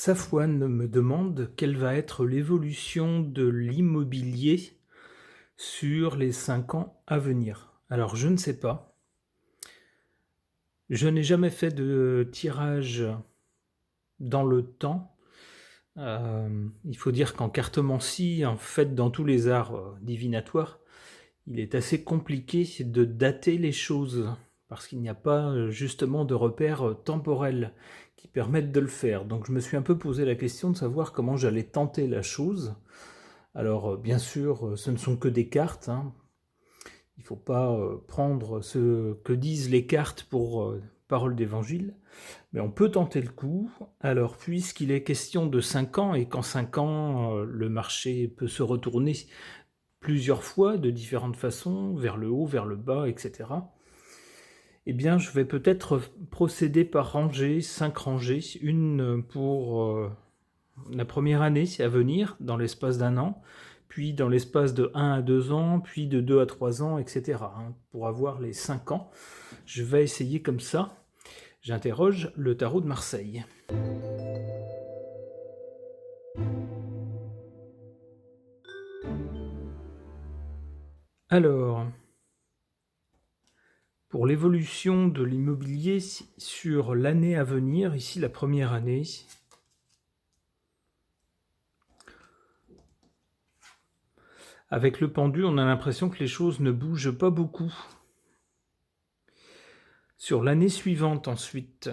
Safouane me demande quelle va être l'évolution de l'immobilier sur les 5 ans à venir. Alors je ne sais pas. Je n'ai jamais fait de tirage dans le temps. Il faut dire qu'en cartomancie, en fait dans tous les arts divinatoires, il est assez compliqué de dater les choses, parce qu'il n'y a pas justement de repères temporels qui permettent de le faire. Donc je me suis un peu posé la question de savoir comment j'allais tenter la chose. Alors bien sûr, ce ne sont que des cartes, hein. Il ne faut pas prendre ce que disent les cartes pour parole d'évangile, mais on peut tenter le coup. Alors puisqu'il est question de 5 ans, et qu'en 5 ans, le marché peut se retourner plusieurs fois, de différentes façons, vers le haut, vers le bas, etc. Eh bien, je vais peut-être procéder par rangées, 5 rangées, une pour la première année à venir, dans l'espace d'un an, puis dans l'espace de 1 à 2 ans, puis de 2 à 3 ans, etc. Pour avoir les 5 ans, je vais essayer comme ça. J'interroge le tarot de Marseille. Alors, pour l'évolution de l'immobilier sur l'année à venir, ici la première année, avec le pendu, on a l'impression que les choses ne bougent pas beaucoup. Sur l'année suivante ensuite,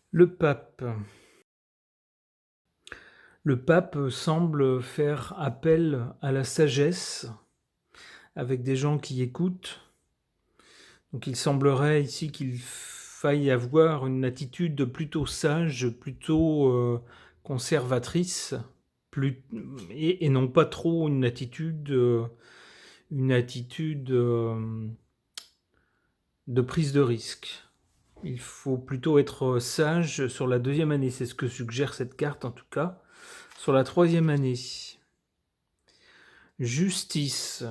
le pape. Le pape semble faire appel à la sagesse avec des gens qui écoutent. Donc il semblerait ici qu'il faille avoir une attitude plutôt sage, plutôt conservatrice, et non pas trop une attitude de prise de risque. Il faut plutôt être sage sur la deuxième année, c'est ce que suggère cette carte en tout cas. Sur la troisième année, justice.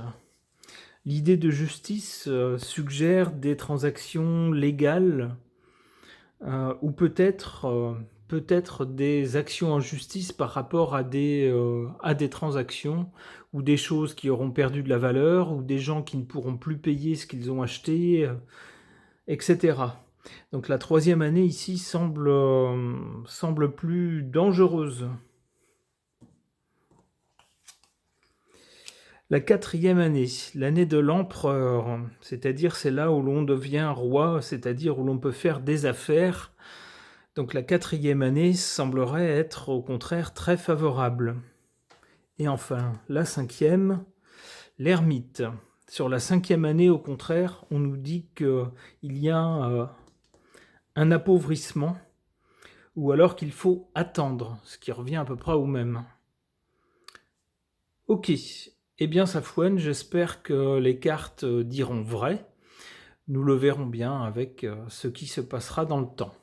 L'idée de justice suggère des transactions légales ou peut-être des actions en justice par rapport à des transactions ou des choses qui auront perdu de la valeur ou des gens qui ne pourront plus payer ce qu'ils ont acheté, etc. Donc la troisième année ici semble plus dangereuse. La quatrième année, l'année de l'empereur, c'est-à-dire c'est là où l'on devient roi, c'est-à-dire où l'on peut faire des affaires. Donc la quatrième année semblerait être au contraire très favorable. Et enfin, la cinquième, l'ermite. Sur la cinquième année, au contraire, on nous dit qu'il y a un appauvrissement, ou alors qu'il faut attendre, ce qui revient à peu près au même. Ok. Eh bien, Safouane, j'espère que les cartes diront vrai. Nous le verrons bien avec ce qui se passera dans le temps.